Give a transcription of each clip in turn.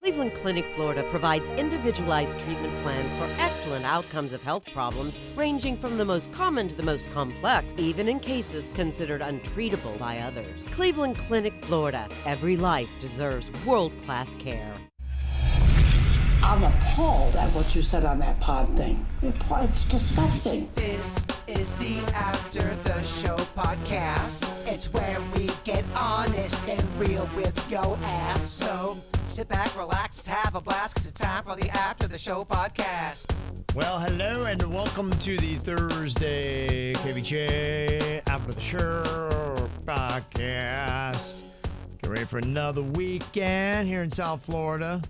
Cleveland Clinic, Florida provides individualized treatment plans for excellent outcomes of health problems ranging from the most common to the most complex, even in cases considered untreatable by others. Cleveland Clinic, Florida. Every life deserves world-class care. I'm appalled at what you said on that pod thing. It's disgusting. This is the After the Show podcast. It's where we get honest and real with yo ass. So sit back, relax, have a blast, because it's time for the After the Show podcast. Well, hello and welcome to the Thursday KVJ After the Show podcast. Get ready for another weekend here in South Florida.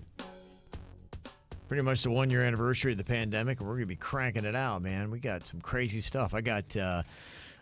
Pretty much the 1 year anniversary of the pandemic, and we're going to be cranking it out, man. We got some crazy stuff. I got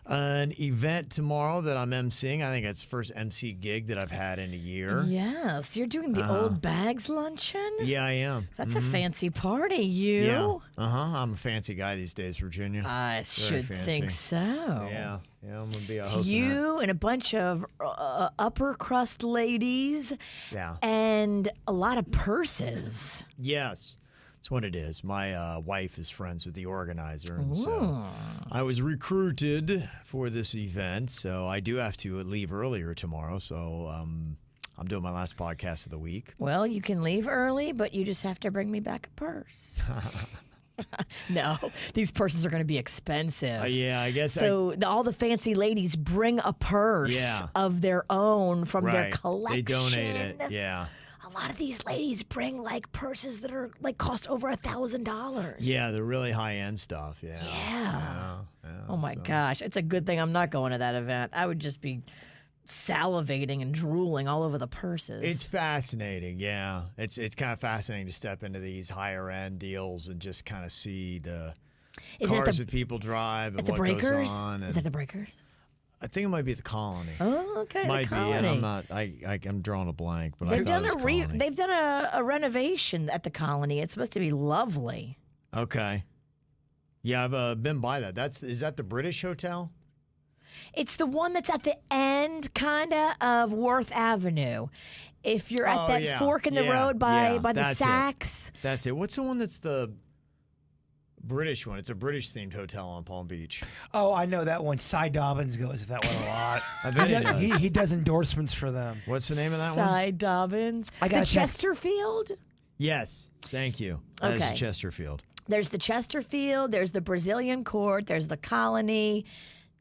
an event tomorrow that I'm emceeing. I think it's the first MC gig that I've had in a year. Yes, you're doing the Old Bags Luncheon? Yeah, I am. That's a fancy party, you? Yeah. I'm a fancy guy these days, Virginia. I should think so. Yeah, I'm going to be a It's host. you and a bunch of upper crust ladies. Yeah. And a lot of purses. Yes. That's what it is. My wife is friends with the organizer, and so I was recruited for this event, so I do have to leave earlier tomorrow, so I'm doing my last podcast of the week. Well, you can leave early, but you just have to bring me back a purse. No, these purses are going to be expensive. Yeah, I guess. So all the fancy ladies bring a purse of their own from their collection. They donate it, yeah. A lot of these ladies bring like purses that are like cost over $1,000. Yeah, they're really high-end stuff, yeah. Oh my gosh, it's a good thing I'm not going to that event. I would just be salivating and drooling all over the purses. It's fascinating, yeah. It's kind of fascinating to step into these higher-end deals and just kind of see the cars that people drive and what goes on. Is that the Breakers? I think it might be the Colony. Oh, okay. Might the be, and Colony. I'm not. I'm drawing a blank, but They've I thought done it was Colony. They've done a renovation at the Colony. It's supposed to be lovely. Okay. Yeah, I've been by that. Is that the British Hotel? It's the one that's at the end, kinda, of Worth Avenue. If you're at that fork in the road by the Saks. That's it. What's the one that's the British one? It's a British-themed hotel on Palm Beach. Oh, I know that one. Cy Dobbins goes to that one a lot. I bet he does. He does endorsements for them. What's the name of that one? Cy Dobbins. I got the Chesterfield? Yes. Thank you. That is Chesterfield. There's the Chesterfield. There's the Brazilian Court. There's the Colony.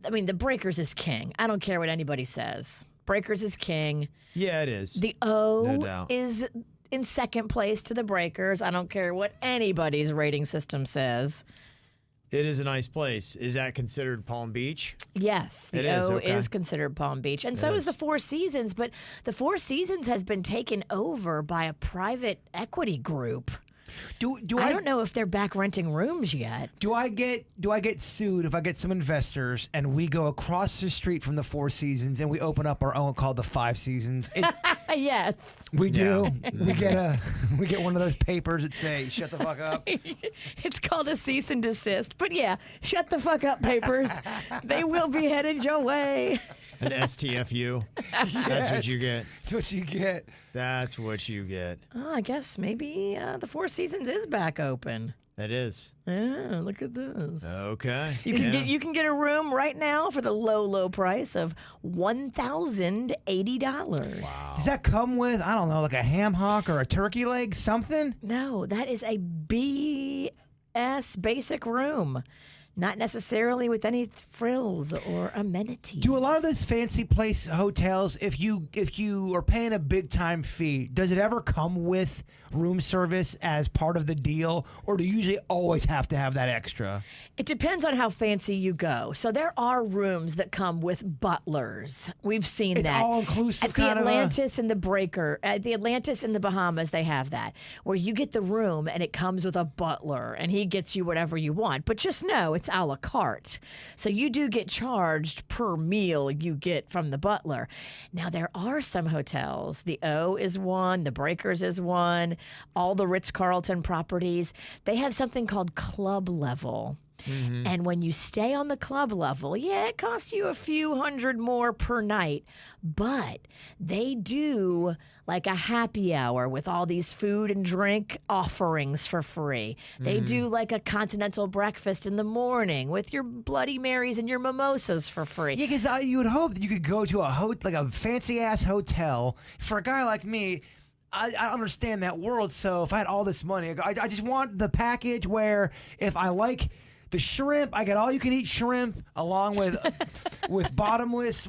I mean, the Breakers is king. I don't care what anybody says. Breakers is king. Yeah, it is. The No doubt. is in second place to the Breakers. I don't care what anybody's rating system says. It is a nice place. Is that considered Palm Beach? Yes, the O is considered Palm Beach. And so is the Four Seasons, but the Four Seasons has been taken over by a private equity group. I don't know if they're back renting rooms yet. Do I get sued if I get some investors and we go across the street from the Four Seasons and we open up our own called the Five Seasons? Yes. We do. We get one of those papers that say "Shut the fuck up." It's called a cease and desist. But yeah, shut the fuck up papers. They will be headed your way. An STFU. That's what you get. That's what you get. That's what you get. Oh, I guess maybe the Four Seasons is back open. It is. Yeah, look at this. Okay. You can get a room right now for the low price of $1,080. Wow. Does that come with, I don't know, like a ham hock or a turkey leg, something? No, that is a BS basic room. Not necessarily with any frills or amenities. Do a lot of those fancy place hotels, if you are paying a big time fee, does it ever come with room service as part of the deal, or do you usually always have to have that extra? It depends on how fancy you go. So there are rooms that come with butlers. We've seen It's that. all inclusive at the kind of Atlantis and the Breaker. At the Atlantis in the Bahamas, they have that, where you get the room and it comes with a butler and he gets you whatever you want. But just know it's a la carte. So you do get charged per meal you get from the butler. Now there are some hotels. The O is one, the Breakers is one, all the Ritz-Carlton properties. They have something called club level. And when you stay on the club level, yeah, it costs you a few hundred more per night, but they do like a happy hour with all these food and drink offerings for free. They do like a continental breakfast in the morning with your Bloody Marys and your mimosas for free. Yeah, because you would hope that you could go to like a fancy-ass hotel. For a guy like me, I understand that world, so if I had all this money, I just want the package where if I like the shrimp, I get all-you-can-eat shrimp along with bottomless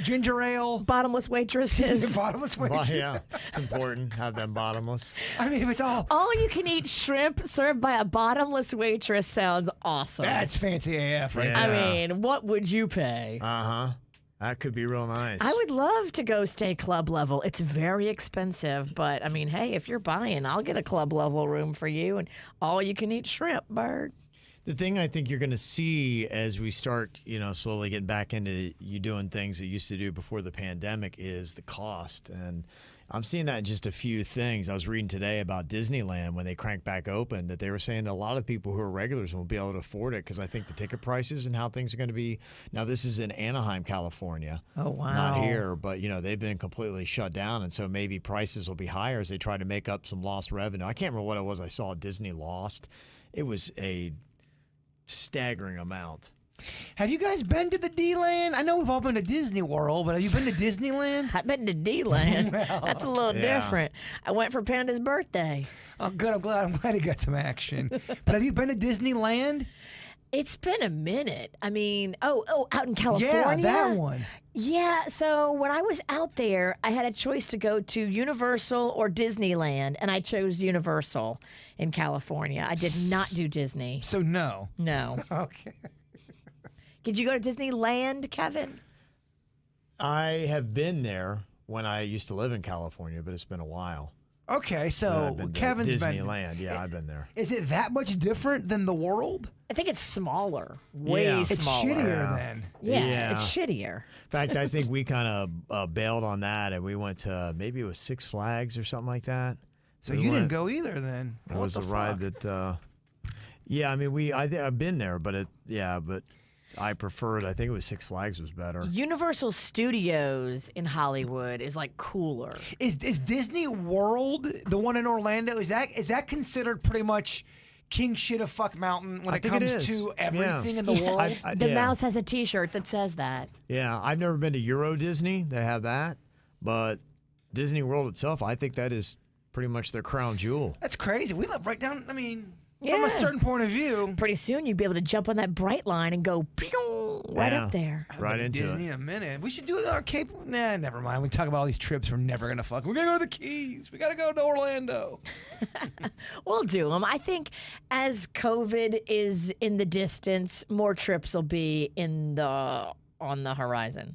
ginger ale. Bottomless waitresses. Bottomless Well, waitress. yeah, it's important. Have them bottomless. I mean, if it's all... All you can eat shrimp served by a bottomless waitress sounds awesome. That's fancy AF right Yeah. I mean, what would you pay? Uh-huh. That could be real nice. I would love to go stay club level. It's very expensive, but I mean, hey, if you're buying, I'll get a club level room for you and all you can eat shrimp, bird. The thing I think you're going to see as we start, slowly getting back into you doing things that you used to do before the pandemic is the cost. And I'm seeing that in just a few things. I was reading today about Disneyland when they cranked back open that they were saying that a lot of people who are regulars won't be able to afford it because I think the ticket prices and how things are going to be. Now, this is in Anaheim, California. Oh, wow. Not here, but, they've been completely shut down. And so maybe prices will be higher as they try to make up some lost revenue. I can't remember what it was I saw Disney lost. It was a staggering amount. Have you guys been to the D-Land? I know we've all been to Disney World, but have you been to Disneyland? I've been to D-Land. That's a little different. I went for Panda's birthday. Oh, good. I'm glad he got some action. But have you been to Disneyland? It's been a minute. I mean, out in California? Yeah, that one. Yeah, so when I was out there, I had a choice to go to Universal or Disneyland, and I chose Universal in California. I did not do Disney. So no. No. Okay. Did you go to Disneyland, Kevin? I have been there when I used to live in California, but it's been a while. Okay, I've so been to Kevin's been. Disneyland. Yeah, I've been there. Is it that much different than the world? I think it's smaller. Way Yeah. It's smaller. shittier then. Yeah, Yeah. it's shittier. In fact, I think we kind of bailed on that, and we went to maybe it was Six Flags or something like that. So We you didn't went- go either then. It What was the a ride fuck? that. Yeah, I mean, I've been there, but but I preferred. I think it was Six Flags was better. Universal Studios in Hollywood is like cooler. Is Disney World the one in Orlando? Is that considered pretty much king shit of fuck mountain when I it think it comes is. to Yeah. everything in the world? The yeah. mouse has a T-shirt that says that. Yeah, I've never been to Euro Disney. They have that, but Disney World itself, I think that is pretty much their crown jewel. That's crazy. We live right down. I mean, from Yeah. a certain point of view. Pretty soon you'd be able to jump on that bright line and go pew, right Yeah. up there. Right into Disney it. in a minute. We should do it on our Cape. Nah, never mind. We talk about all these trips we're never gonna fuck. We're gonna go to the Keys. We gotta go to Orlando. We'll do them. I think as COVID is in the distance, more trips will be on the horizon.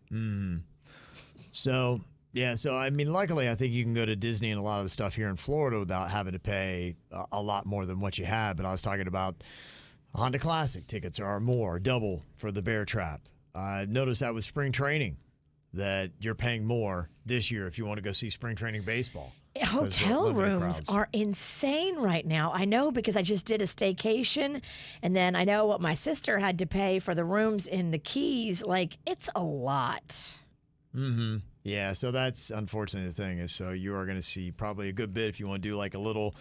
So, yeah, I mean, luckily, I think you can go to Disney and a lot of the stuff here in Florida without having to pay a lot more than what you had. But I was talking about Honda Classic tickets are more, double for the Bear Trap. I noticed that with spring training, that you're paying more this year if you want to go see spring training baseball. Hotel limited rooms crowds. are insane right now. I know because I just did a staycation, and then I know what my sister had to pay for the rooms in the Keys. Like, it's a lot. Mm-hmm. Yeah, so that's unfortunately the thing is, so you are going to see probably a good bit if you want to do like a little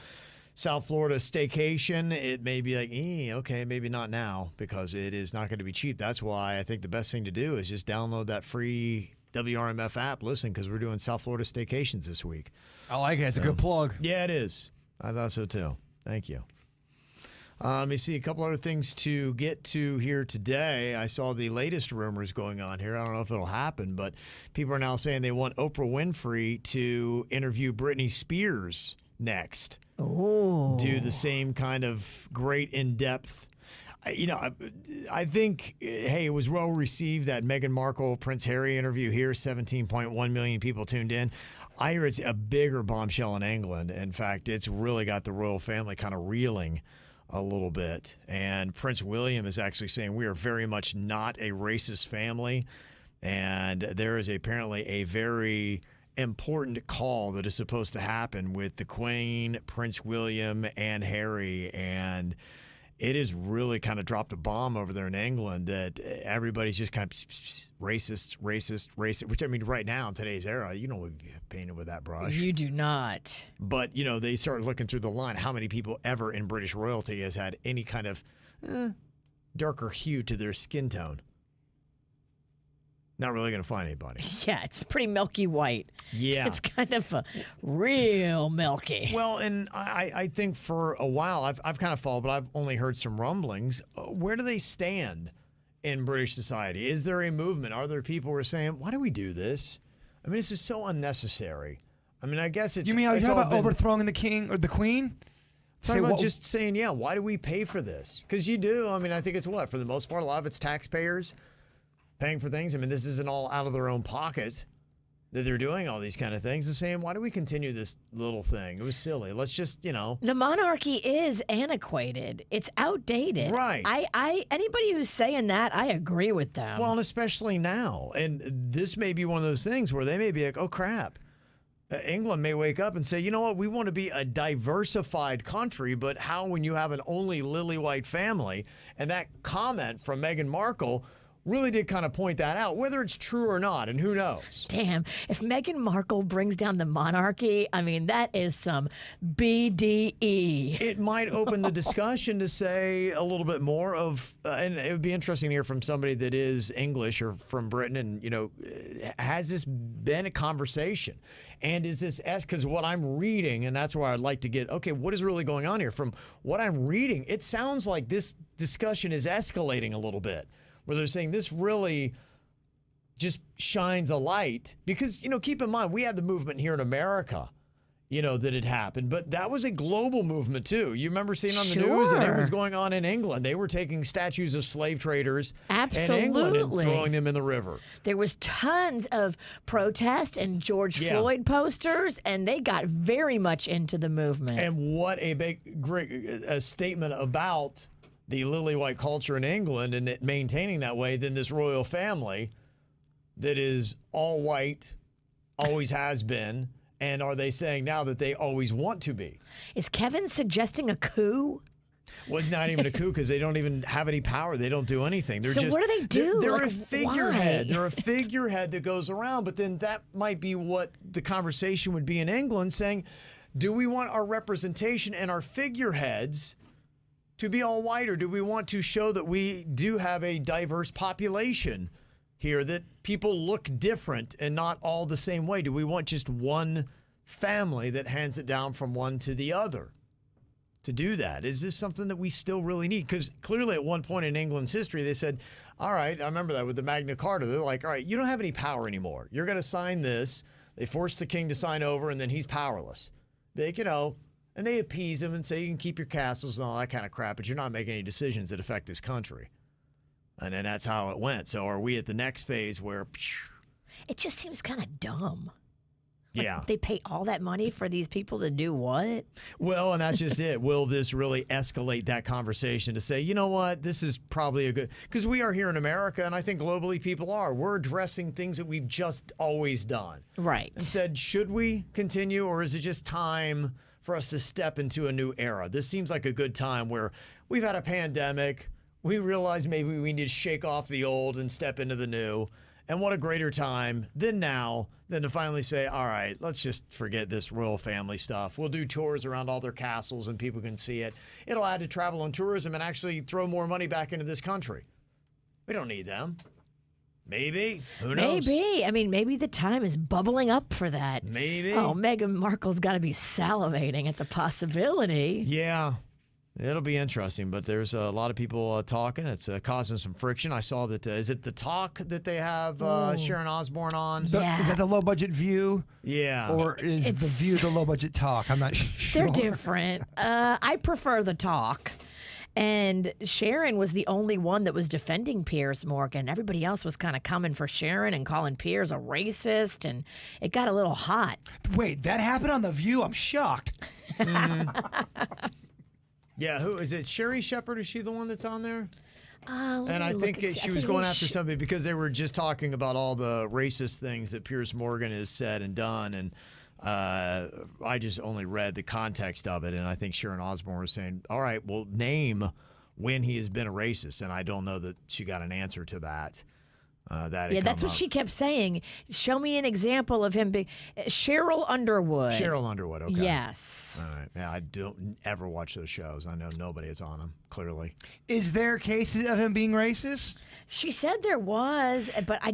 South Florida staycation. It may be like, okay, maybe not now because it is not going to be cheap. That's why I think the best thing to do is just download that free WRMF app. Listen, because we're doing South Florida staycations this week. I like it. It's a good plug. Yeah, it is. I thought so too. Thank you. Let me see a couple other things to get to here today. I saw the latest rumors going on here. I don't know if it'll happen, but people are now saying they want Oprah Winfrey to interview Britney Spears next. Oh. Do the same kind of great in-depth. I think, hey, it was well received that Meghan Markle, Prince Harry interview here. 17.1 million people tuned in. I hear it's a bigger bombshell in England. In fact, it's really got the royal family kind of reeling a little bit. And Prince William is actually saying we are very much not a racist family. And there is apparently a very important call that is supposed to happen with the Queen, Prince William, and Harry. And it has really kind of dropped a bomb over there in England that everybody's just kind of racist, which I mean, right now in today's era, you don't want to be painted with that brush. You do not. But, you know, they start looking through the line. How many people ever in British royalty has had any kind of darker hue to their skin tone? Not really going to find anybody. Yeah, it's pretty milky white. Yeah. It's kind of a real milky. Well, and I think for a while, I've kind of followed, but I've only heard some rumblings. Where do they stand in British society? Is there a movement? Are there people who are saying, why do we do this? I mean, this is so unnecessary. I mean, I guess it's... You mean how you talk about overthrowing the king or the queen? Just saying, yeah, why do we pay for this? Because you do. I mean, I think it's what? For the most part, a lot of it's taxpayers paying for things. I mean, this isn't all out of their own pocket that they're doing all these kind of things and saying, why do we continue this little thing? It was silly. Let's just, you know. The monarchy is antiquated. It's outdated. Right. Anybody who's saying that, I agree with them. Well, and especially now. And this may be one of those things where they may be like, oh, crap. England may wake up and say, you know what, we want to be a diversified country, but how when you have an only lily white family? And that comment from Meghan Markle really did kind of point that out, whether it's true or not, and who knows. Damn, if Meghan Markle brings down the monarchy, I mean, that is some BDE. It might open the discussion to say a little bit more of, and it would be interesting to hear from somebody that is English or from Britain, and, you know, has this been a conversation? And is this, because what I'm reading, and that's where I'd like to get, okay, what is really going on here? From what I'm reading, it sounds like this discussion is escalating a little bit, where they're saying this really just shines a light. Because, you know, keep in mind, we had the movement here in America, you know, that had happened, but that was a global movement too. You remember seeing on the news, and it was going on in England. They were taking statues of slave traders in England and throwing them in the river. There was tons of protest and George Floyd posters, and they got very much into the movement. And what a great statement about the lily white culture in England and it maintaining that way than this royal family that is all white, always has been. And are they saying now that they always want to be? Is Kevin suggesting a coup? Well, not even a coup, because they don't even have any power. They don't do anything. They're so just, what do they do? They're like, a figurehead. Why? They're a figurehead that goes around. But then that might be what the conversation would be in England, saying, do we want our representation and our figureheads to be all white, or do we want to show that we do have a diverse population here, that people look different and not all the same way? Do we want just one family that hands it down from one to the other to do that? Is this something that we still really need? Because clearly at one point in England's history, they said, all right, I remember that with the Magna Carta. They're like, all right, you don't have any power anymore. You're going to sign this. They force the king to sign over, and then he's powerless. They, you know, and they appease him and say you can keep your castles and all that kind of crap, but you're not making any decisions that affect this country. And then that's how it went. So are we at the next phase where... It just seems kind of dumb. Like, yeah. They pay all that money for these people to do what? Well, and that's just it. Will this really escalate that conversation to say, you know what, this is probably a good... Because we are here in America, and I think globally people are. We're addressing things that we've just always done. Right. And said, should we continue, or is it just time for us to step into a new era? This seems like a good time where we've had a pandemic. We realize maybe we need to shake off the old and step into the new. And what a greater time than now than to finally say, all right, let's just forget this royal family stuff. We'll do tours around all their castles and people can see it. It'll add to travel and tourism and actually throw more money back into this country. We don't need them. Maybe. Who knows? Maybe. I mean, maybe the time is bubbling up for that. Maybe. Oh, Meghan Markle's got to be salivating at the possibility. Yeah. It'll be interesting, but there's a lot of people talking. It's causing some friction. I saw that, is it The Talk that they have Sharon Osbourne on? Yeah. Is that the low-budget View? Yeah. Or is The View the low-budget Talk? I'm not sure. They're different. I prefer The Talk. And Sharon was the only one that was defending Piers Morgan. Everybody else was kind of coming for Sharon and calling Piers a racist, and it got a little hot. Wait, that happened on The View? I'm shocked. Yeah, who is it? Sherry Shepherd? Is she the one that's on there? And I think she was going after somebody because they were just talking about all the racist things that Piers Morgan has said and done. And I just only read the context of it. And I think Sharon Osbourne was saying, all right, well, name when he has been a racist, and I don't know that she got an answer to that. That's what she kept saying. Show me an example of him being Cheryl Underwood. Cheryl Underwood, okay. Yes. All right. Yeah, I don't ever watch those shows. I know nobody is on them, clearly. Is there cases of him being racist? She said there was, but I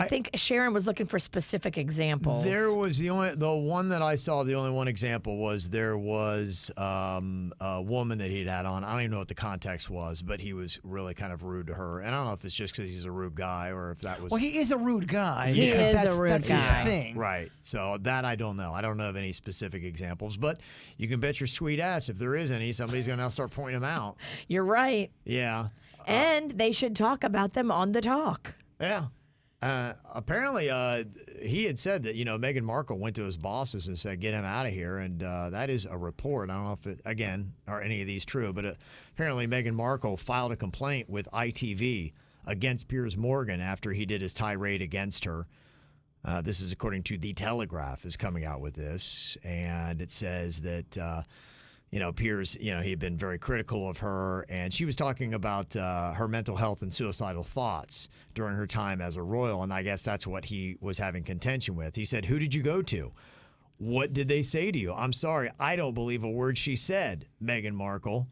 think Sharon was looking for specific examples. There was the one that I saw, the only one example was there was a woman that he'd had on. I don't even know what the context was, but he was really kind of rude to her. And I don't know if it's just because he's a rude guy or if that was... Well, he is a rude guy. He because is a rude that's guy. his thing. Right. So that I don't know. I don't know of any specific examples, but you can bet your sweet ass if there is any, somebody's going to now start pointing them out. You're right. Yeah. And they should talk about them on the talk. Yeah. Apparently, he had said that, Meghan Markle went to his bosses and said, get him out of here. And that is a report. I don't know if it, again, are any of these true, but apparently Meghan Markle filed a complaint with ITV against Piers Morgan after he did his tirade against her. This is according to The Telegraph is coming out with this. And it says that, Piers, he had been very critical of her, and she was talking about her mental health and suicidal thoughts during her time as a royal, and I guess that's what he was having contention with. He said, who did you go to? What did they say to you? I'm sorry, I don't believe a word she said, Meghan Markle.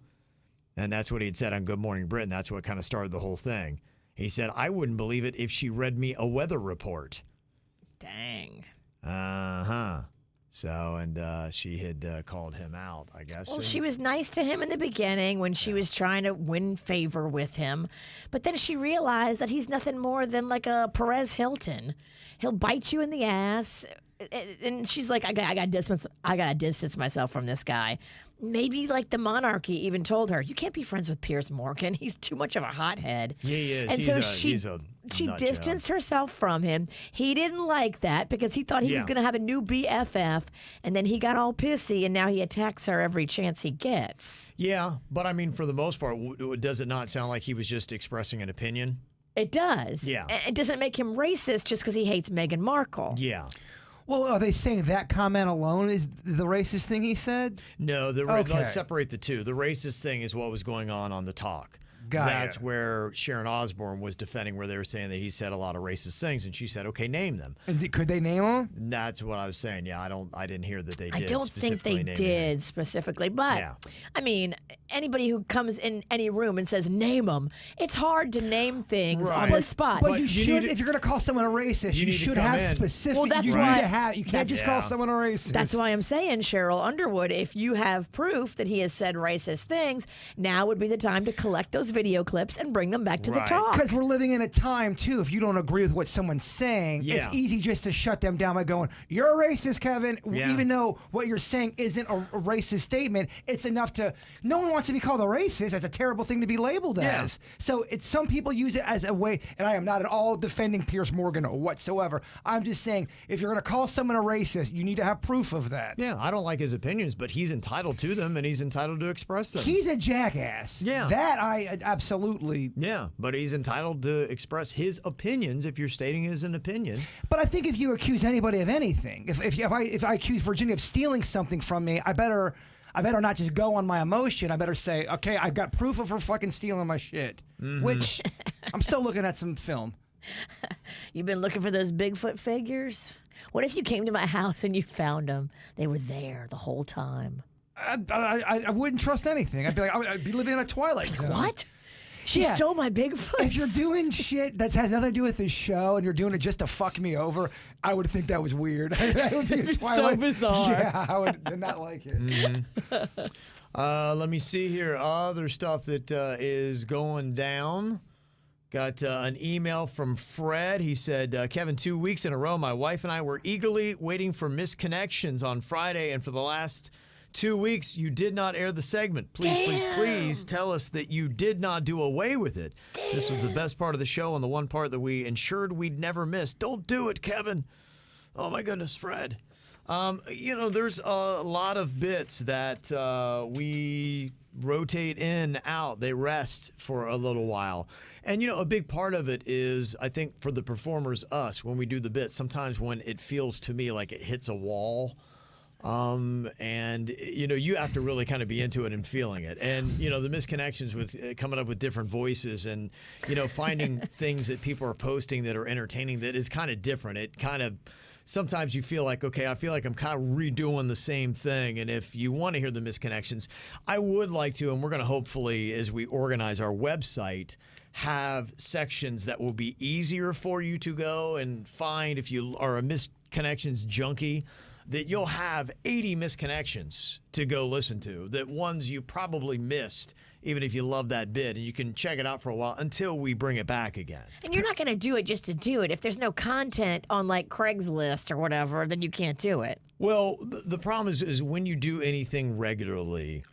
And that's what he had said on Good Morning Britain. That's what kind of started the whole thing. He said, I wouldn't believe it if she read me a weather report. Dang. Uh-huh. So, and she had called him out, I guess. Well, she was nice to him in the beginning when she was trying to win favor with him. But then she realized that he's nothing more than like a Perez Hilton. He'll bite you in the ass. And she's like, I gotta distance myself from this guy. Maybe like the monarchy even told her, you can't be friends with Piers Morgan. He's too much of a hothead. Yeah, he is. And He's so a she nut distanced job. herself from him. He didn't like that because he thought he was going to have a new BFF. And then he got all pissy and now he attacks her every chance he gets. Yeah, but I mean, for the most part, does it not sound like he was just expressing an opinion? It does. Yeah. It doesn't make him racist just because he hates Meghan Markle. Yeah. Well, are they saying that comment alone is the racist thing he said? No, Okay. let's separate the two. The racist thing is what was going on the talk. That's it. where Sharon Osbourne was defending, where they were saying that he said a lot of racist things, and she said, "Okay, name them." And could they name him? That's what I was saying. Yeah, I didn't hear that they did. I don't think they name did him. specifically, but Yeah. I mean, anybody who comes in any room and says name them, it's hard to name things on Right. the spot. But But you you should, need to- if you're going to call someone a racist, you you need to should come have in. specific. Well, that's you why- need to have. You can't just call Yeah. someone a racist. That's why I'm saying, Cheryl Underwood, if you have proof that he has said racist things, now would be the time to collect those video clips and bring them back to Right. the talk. Because we're living in a time, too, if you don't agree with what someone's saying, it's Yeah. easy just to shut them down by going, you're a racist, Kevin. Yeah. Even though what you're saying isn't a racist statement, it's enough to... No one wants to be called a racist. That's a terrible thing to be labeled Yeah. as. So some people use it as a way, and I am not at all defending Piers Morgan whatsoever. I'm just saying, if you're going to call someone a racist, you need to have proof of that. Yeah, I don't like his opinions, but he's entitled to them, and he's entitled to express them. He's a jackass. Yeah. That I absolutely... Yeah, but he's entitled to express his opinions if you're stating it as an opinion. But I think if you accuse anybody of anything, if I accuse Virginia of stealing something from me, I better not just go on my emotion. I better say, okay, I've got proof of her fucking stealing my shit. Which I'm still looking at some film. You've been looking for those Bigfoot figures? What if you came to my house and you found them? They were there the whole time. I wouldn't trust anything. I'd be like, I'd be living in a Twilight Zone. What? She Yeah. stole my Bigfoot? If you're doing shit that has nothing to do with this show and you're doing it just to fuck me over, I would think that was weird. I would think It's so Twilight. bizarre. Yeah, I would not like it. Let me see here. Other stuff that is going down. Got an email from Fred. He said, Kevin, 2 weeks in a row, my wife and I were eagerly waiting for Misconnections on Friday, and for the last 2 weeks, you did not air the segment. Please tell us that you did not do away with it. This was the best part of the show and the one part that we ensured we'd never miss. Don't do it, Kevin. Oh, my goodness, Fred. There's a lot of bits that we rotate in, out. They rest for a little while. And, a big part of it is, I think, for the performers, us, when we do the bits, sometimes when it feels to me like it hits a wall, And, you have to really kind of be into it and feeling it. And, the misconnections with coming up with different voices and, finding things that people are posting that are entertaining that is kind of different. It kind of, sometimes you feel like, okay, I feel like I'm kind of redoing the same thing. And if you want to hear the misconnections, I would like to, and we're going to hopefully, as we organize our website, have sections that will be easier for you to go and find if you are a misconnections junkie, that you'll have 80 misconnections to go listen to, that ones you probably missed, even if you love that bit, and you can check it out for a while until we bring it back again. And you're not going to do it just to do it. If there's no content on like Craigslist or whatever, then you can't do it. Well, the problem is when you do anything regularly,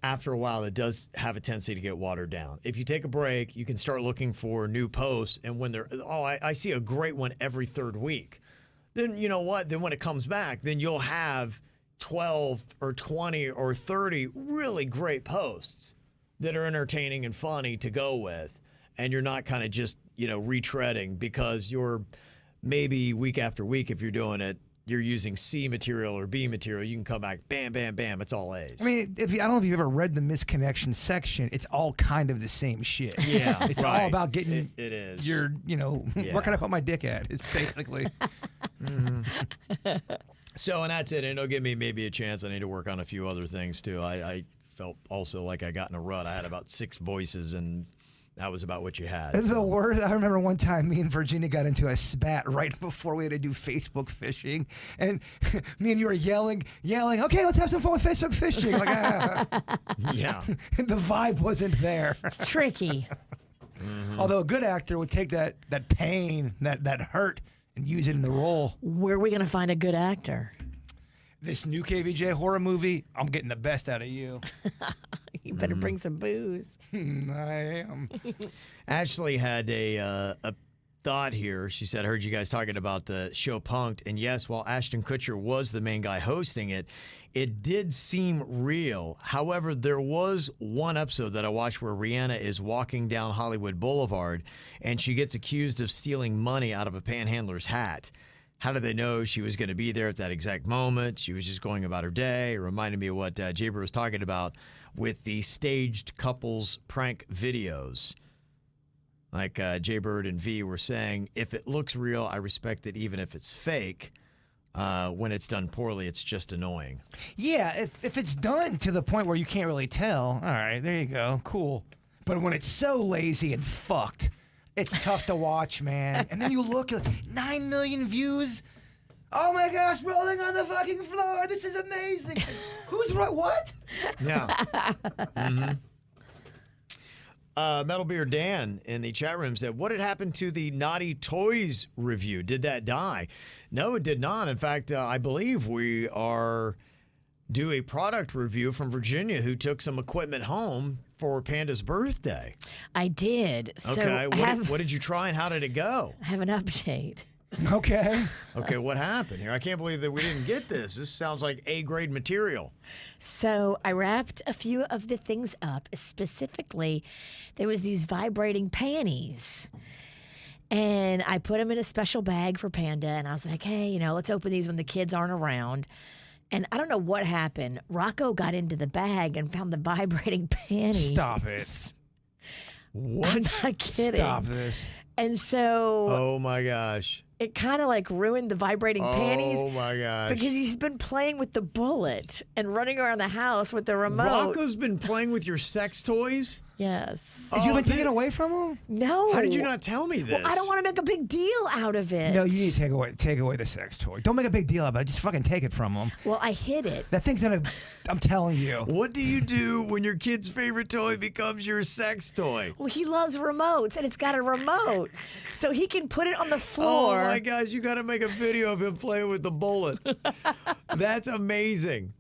after a while, it does have a tendency to get watered down. If you take a break, you can start looking for new posts, and when I see a great one every third week, then you know what? Then when it comes back, then you'll have 12 or 20 or 30 really great posts that are entertaining and funny to go with, and you're not kind of just, retreading because you're maybe week after week, if you're doing it, you're using C material or B material, you can come back, bam, bam, bam, it's all A's. I mean, I don't know if you've ever read the misconnection section. It's all kind of the same shit. Yeah, it's right. all about getting it is. your, where can I put my dick at? It's basically. So, and that's it. And it'll give me maybe a chance. I need to work on a few other things too. I felt also like I got in a rut. I had about 6 voices, and that was about what you had. It's the worst. I remember one time me and Virginia got into a spat right before we had to do Facebook fishing, and me and you were yelling, okay, let's have some fun with Facebook fishing. Like, Yeah. The vibe wasn't there. It's tricky. Although a good actor would take that pain, that hurt, and use it in the role. Where are we going to find a good actor? This new KVJ horror movie, I'm getting the best out of you. You better bring some booze. I am. Ashley had a thought here. She said, I heard you guys talking about the show Punk'd. And yes, while Ashton Kutcher was the main guy hosting it, it did seem real. However, there was one episode that I watched where Rihanna is walking down Hollywood Boulevard and she gets accused of stealing money out of a panhandler's hat. How did they know she was going to be there at that exact moment? She was just going about her day. It reminded me of what Jaber was talking about with the staged couples prank videos. Like Jaybird and V were saying, if it looks real, I respect it even if it's fake. When it's done poorly, it's just annoying. Yeah, if it's done to the point where you can't really tell, all right, there you go, cool. But when it's so lazy and fucked, it's tough to watch, man. And then you look at 9 million views. Oh my gosh, rolling on the fucking floor. This is amazing. Who's right? What? Yeah. Metal Beer Dan in the chat room said, what had happened to the Naughty Toys review? Did that die? No, it did not. In fact, I believe we are due a product review from Virginia who took some equipment home for Panda's birthday. I did. Okay, what did you try and how did it go? I have an update. Okay. Okay, what happened here? I can't believe that we didn't get this. This sounds like A-grade material. So I wrapped a few of the things up. Specifically, there was these vibrating panties. And I put them in a special bag for Panda. And I was like, hey, let's open these when the kids aren't around. And I don't know what happened. Rocco got into the bag and found the vibrating panties. Stop it. What? I'm not kidding. Stop this. And so Oh my gosh. it kind of like ruined the vibrating panties. Oh my gosh. Because he's been playing with the bullet and running around the house with the remote. Rocco's been playing with your sex toys? Yes. Did you even take it away from him? No. How did you not tell me this? Well, I don't want to make a big deal out of it. No, you need to take away the sex toy. Don't make a big deal about it. Just fucking take it from him. Well, I hid it. That thing's gonna. I'm telling you. What do you do when your kid's favorite toy becomes your sex toy? Well, he loves remotes, and it's got a remote. So he can put it on the floor. Oh my gosh, you got to make a video of him playing with the bullet. That's amazing.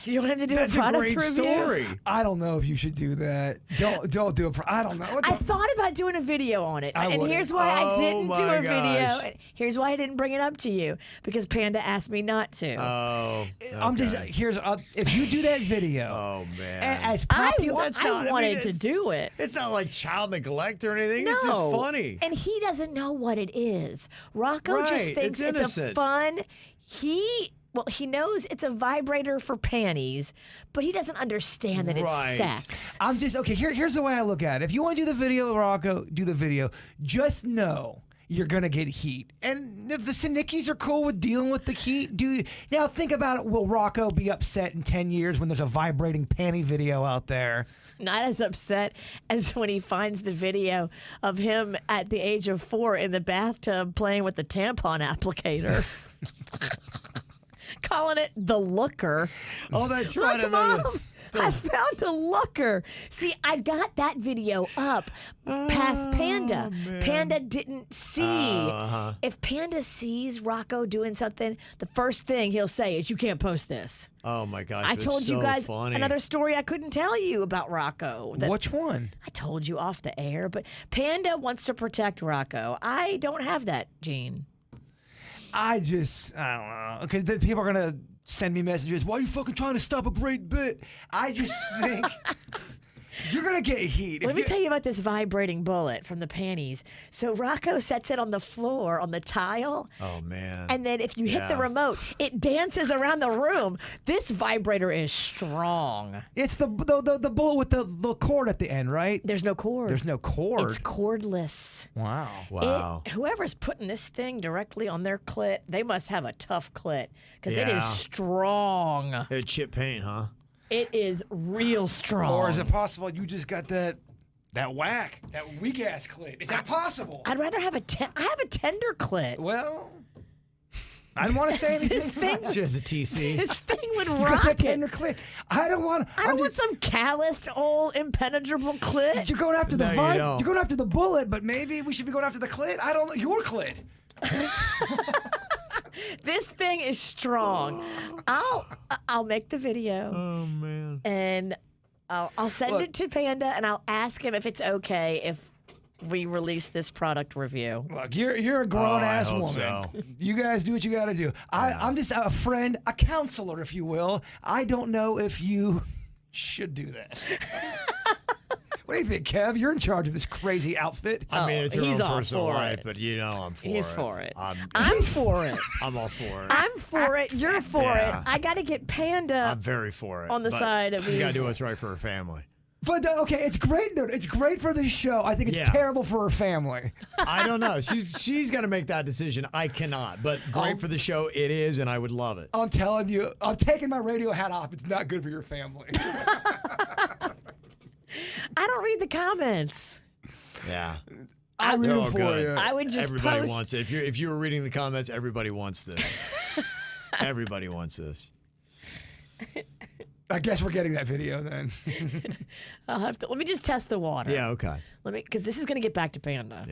You don't have to do That's a product great review. Story. I don't know if you should do that. Don't do it. I don't know. What I the thought about doing a video on it, I and wouldn't. here's why I didn't do my a video. gosh. And here's why I didn't bring it up to you, because Panda asked me not to. Oh. I'm just okay. here's if you do that video. Oh man. As I popular. wanted to do it. It's not like child neglect or anything. No. It's just funny. And he doesn't know what it is. Rocco just Right, thinks it's it's a innocent. fun. He Well, he knows it's a vibrator for panties, but he doesn't understand that Right. it's sex. I'm just okay. Here's the way I look at it. If you want to do the video, Rocco, do the video. Just know you're gonna get heat. And if the Sinickies are cool with dealing with the heat, now think about it. Will Rocco be upset in 10 years when there's a vibrating panty video out there? Not as upset as when he finds the video of him at the age of 4 in the bathtub playing with the tampon applicator. Calling it the looker. Oh, that's right. Look, Mom, I found a looker. See, I got that video up past Panda. Panda didn't see. If Panda sees Rocco doing something, the first thing he'll say is, "You can't post this." Oh my gosh! I that's told you so guys funny. another story I couldn't tell you about Rocco. Which one? I told you off the air, but Panda wants to protect Rocco. I don't have that gene. I don't know. Because people are going to send me messages. Why are you fucking trying to stop a great bit? I just think you're going to get heat. Let me tell you about this vibrating bullet from the panties. So Rocco sets it on the floor, on the tile. Oh man! And then if you hit the Yeah. remote, it dances around the room. This vibrator is strong. It's the bullet with the cord at the end, right? There's no cord. There's no cord. It's cordless. Wow. Wow. Whoever's putting this thing directly on their clit, they must have a tough clit because it Yeah. is strong. It's chip paint, huh? It is real strong. Or is it possible you just got that whack, that weak ass clit? Is that possible? I'd rather have I have a tender clit. Well, I didn't want to say anything. This thing, She has a TC. this thing would You got rock that it. tender clit. I don't want. I don't want some calloused, old, impenetrable clit. You're going after the No, you vibe. don't. You're going after the bullet, but maybe we should be going after the clit. I don't know. Your clit. This thing is strong. I'll make the video Oh man! and I'll send Look. it to Panda and I'll ask him if it's okay if we release this product review. Look, you're a grown ass hope woman. so. You guys do what you got to do. I'm just a friend, a counselor, if you will. I don't know if you should do that. What do you think, Kev? You're in charge of this crazy outfit. I mean, it's her he's own all personal for life, it. but you know I'm for it. He's for it. I'm for it. I'm all for it. I'm for it. You're for Yeah. it. I got to get Panda. I'm very for it. on the but side of she's got to do evil. what's right for her family. But okay, it's great, dude. It's great for the show. I think it's Yeah. terrible for her family. I don't know. She's got to make that decision. I cannot. But great for the show, it is, and I would love it. I'm telling you, I'm taking my radio hat off. It's not good for your family. I don't read the comments. Yeah. I read Oh, them for good. you. I would just Everybody post. wants it. If you were reading the comments, everybody wants this. Everybody wants this. I guess we're getting that video then. I'll have to. Let me just test the water. Yeah. Okay. Because this is going to get back to Panda.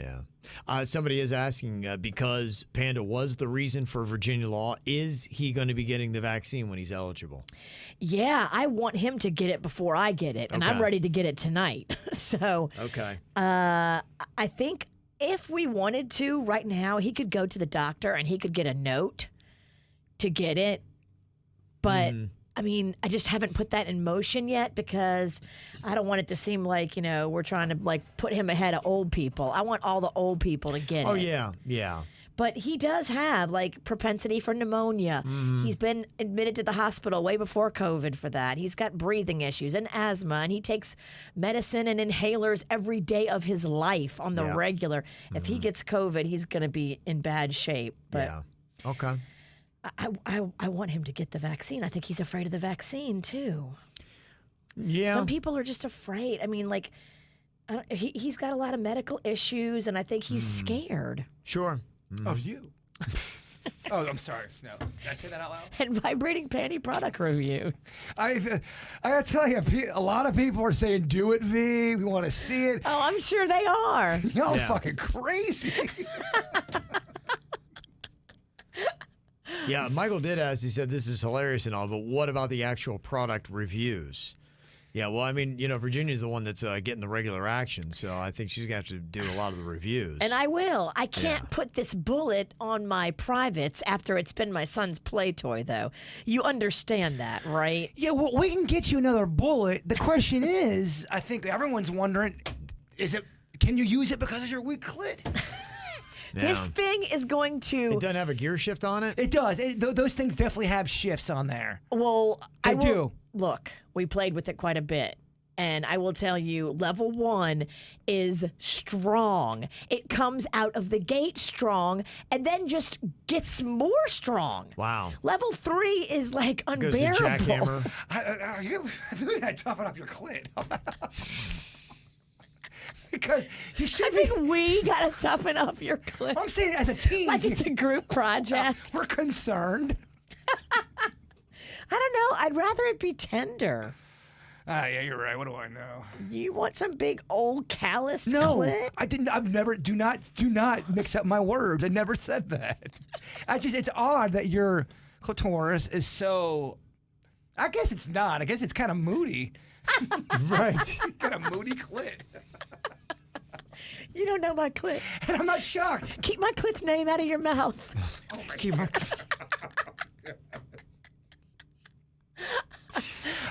Yeah. Somebody is asking because Panda was the reason for Virginia law. Is he going to be getting the vaccine when he's eligible? Yeah, I want him to get it before I get it, and I'm Okay. ready to get it tonight. So Okay. I think if we wanted to, right now, he could go to the doctor and he could get a note to get it. But I mean, I just haven't put that in motion yet because I don't want it to seem like, we're trying to put him ahead of old people. I want all the old people to get Oh it. yeah. Yeah. But he does have propensity for pneumonia. He's been admitted to the hospital way before COVID for that. He's got breathing issues and asthma, and he takes medicine and inhalers every day of his life on the Yeah. regular. If he gets COVID, he's going to be in bad shape. But Yeah. Okay. I want him to get the vaccine. I think he's afraid of the vaccine too. Yeah. Some people are just afraid. I mean, he's got a lot of medical issues, and I think he's scared. Sure. Of you. Oh, I'm sorry. No. Did I say that out loud? And vibrating panty product review. I gotta tell you, a lot of people are saying, "Do it, V. We want to see it." Oh, I'm sure they are. Y'all Yeah. fucking crazy. Yeah, Michael did ask, he said, this is hilarious and all, but what about the actual product reviews? Yeah, well, I mean, Virginia's the one that's getting the regular action, so I think she's going to have to do a lot of the reviews. And I will. I can't Yeah. put this bullet on my privates after it's been my son's play toy, though. You understand that, right? Yeah, well, we can get you another bullet. The question is, I think everyone's wondering, can you use it because of your weak clit? This thing is going to. It doesn't have a gear shift on it? It does. Those things definitely have shifts on there. Well, They do. Look, we played with it quite a bit. And I will tell you, level 1 is strong. It comes out of the gate strong and then just gets more strong. Wow. Level 3 is like Goes unbearable. to jackhammer. You gotta toughen up your clit. Because you should I think we got to toughen up your clip. I'm saying as a team. Like it's a group project. We're concerned. I don't know. I'd rather it be tender. Yeah, you're right. What do I know? You want some big old calloused No, clit? I didn't. I've never. Do not mix up my words. I never said that. It's odd that your clitoris is so. I guess it's not. I guess it's kind of moody. Right. Kind of moody clit. You don't know my clit. And I'm not shocked. Keep my clit's name out of your mouth. Keep my...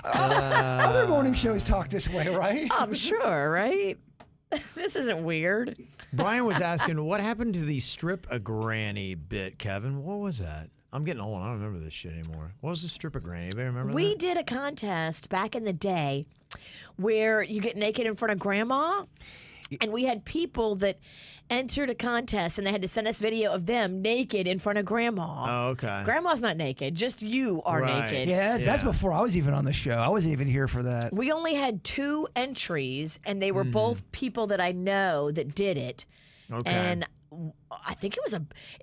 Other morning shows talk this way, right? I'm sure, right? This isn't weird. Brian was asking, what happened to the strip-a-granny bit, Kevin? What was that? I'm getting old. I don't remember this shit anymore. What was the strip-a-granny? Anybody remember We that? did a contest back in the day where you get naked in front of grandma. And we had people that entered a contest and they had to send us video of them naked in front of grandma. Oh, okay. Grandma's not naked, just you are Right. naked. Yeah, that's Yeah. before I was even on the show. I wasn't even here for that. We only had 2 entries, and they were both people that I know that did it. Okay. And I think it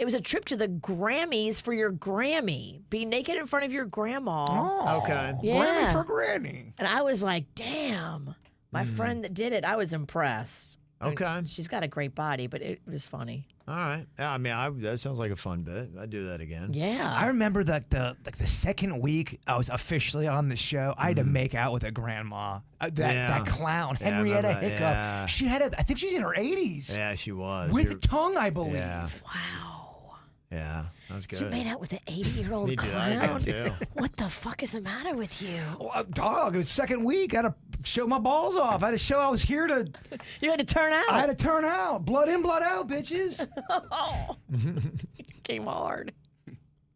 was a trip to the Grammys for your Grammy. Be naked in front of your grandma. Oh, Okay. Yeah. Grammy for granny. And I was like, damn. My friend that did it, I was impressed. I mean, Okay. she's got a great body, but it was funny. All right. Yeah, I mean, that sounds like a fun bit. I'd do that again. Yeah. I remember that the second week I was officially on the show, I had to make out with a grandma. That clown, Yeah, I Henrietta remember that, Hiccup. yeah. She had I think she's in her 80s. Yeah, she was. With tongue, I believe. Yeah. Wow. Yeah, that's good. You made out with an 80-year-old Me too. I clown? did too. What the fuck is the matter with you? Well, dog, it was second week. I had to show my balls off. I had to show I was here to. You had to turn out. I had to turn out. Blood in, blood out, bitches. Oh. Came hard.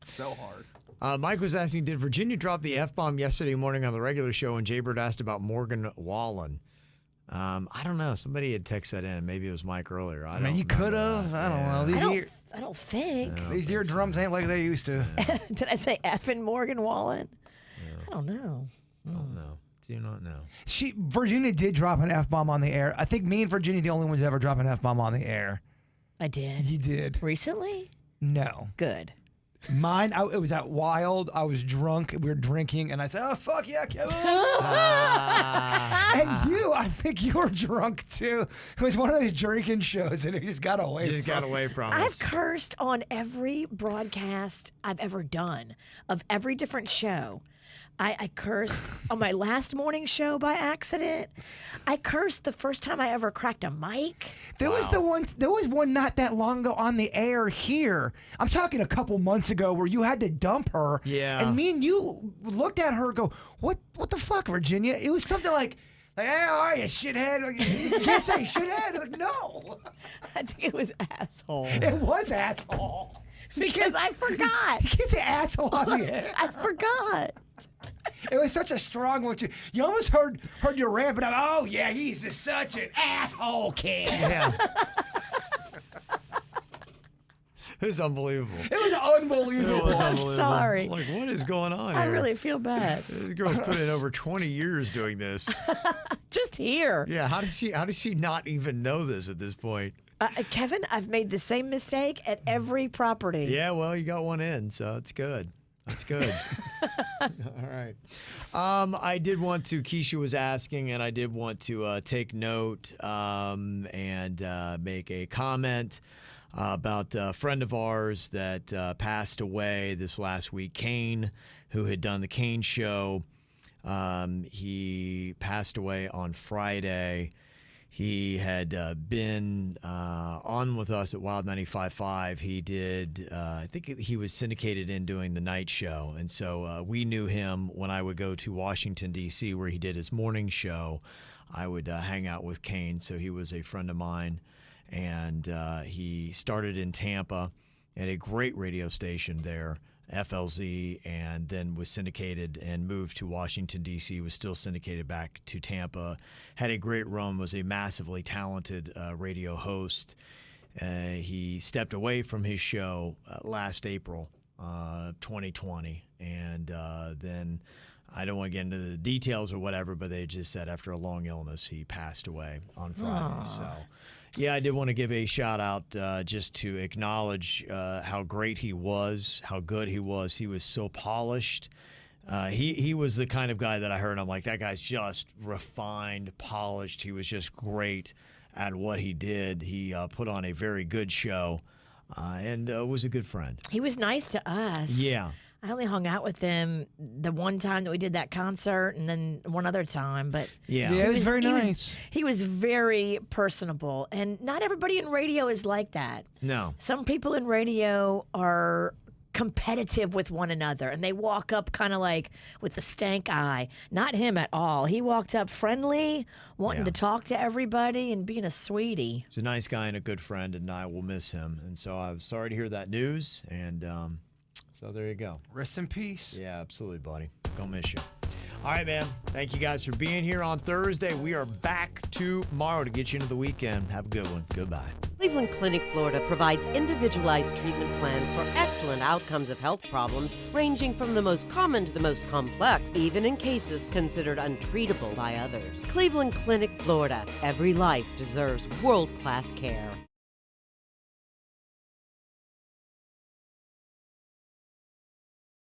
So hard. Mike was asking, did Virginia drop the F-bomb yesterday morning on the regular show when Jaybird asked about Morgan Wallen? I don't know. Somebody had texted that in. Maybe it was Mike earlier. I You could have. I don't know. I don't think. These eardrums ain't like they used to. Did I say effing Morgan Wallen? I don't know. I don't know. Do not know. Virginia did drop an F-bomb on the air. I think me and Virginia are the only ones who ever drop an F-bomb on the air. I did. You did. Recently? No. Good. Mine, it was at Wild. I was drunk. We were drinking, and I said, "Oh fuck yeah, Kevin!" And you, I think you were drunk too. It was one of those drinking shows, and it just got away. Just got away from I've us. cursed on every broadcast I've ever done of every different show. I cursed on my last morning show by accident. I cursed the first time I ever cracked a mic. There was one not that long ago on the air here. I'm talking a couple months ago where you had to dump her. Yeah. And me and you looked at her and go, what the fuck, Virginia? It was something like, hey, how are you, shithead? Like, you can't say shithead. Like, no. I think it was asshole. It was asshole. Because I forgot. You can't say asshole on the air. I forgot. It was such a strong one too. You almost heard your rant, but oh yeah, he's just such an asshole kid. Yeah. It was unbelievable. It was unbelievable. It was I'm unbelievable. sorry. Like, what is going on I here? really feel bad. This girl's put in over 20 years doing this. Just here. Yeah, how does she not even know this at this point? Kevin, I've made the same mistake at every property. Yeah, well, you got one in, so it's good. That's good. All right. I did want to, Keisha was asking, and I did want to take note and make a comment about a friend of ours that passed away this last week, Kane, who had done the Kane Show. He passed away on Friday. He had been on with us at Wild 95.5. He did, I think he was syndicated in doing the night show. And so we knew him when I would go to Washington, D.C., where he did his morning show. I would hang out with Kane, so he was a friend of mine. And he started in Tampa at a great radio station there, FLZ, and then was syndicated and moved to Washington, D.C., was still syndicated back to Tampa, had a great run, was a massively talented radio host. He stepped away from his show last April 2020, and then I don't want to get into the details or whatever, but they just said after a long illness, he passed away on Friday. Aww. So, yeah, I did want to give a shout out just to acknowledge how great he was, how good he was. He was so polished. He was the kind of guy that I heard. I'm like, that guy's just refined, polished. He was just great at what he did. He put on a very good show and was a good friend. He was nice to us. Yeah. I only hung out with him the one time that we did that concert and then one other time. But Yeah. Yeah, it was very he nice. He was very personable. And not everybody in radio is like that. No. Some people in radio are competitive with one another and they walk up kind of like with the stank eye. Not him at all. He walked up friendly, wanting Yeah. to talk to everybody and being a sweetie. He's a nice guy and a good friend, and I will miss him. And so I'm sorry to hear that news. And so there you go. Rest in peace. Yeah, absolutely, buddy. Gonna miss you. All right, man. Thank you guys for being here on Thursday. We are back tomorrow to get you into the weekend. Have a good one. Goodbye. Cleveland Clinic, Florida provides individualized treatment plans for excellent outcomes of health problems ranging from the most common to the most complex, even in cases considered untreatable by others. Cleveland Clinic, Florida. Every life deserves world-class care.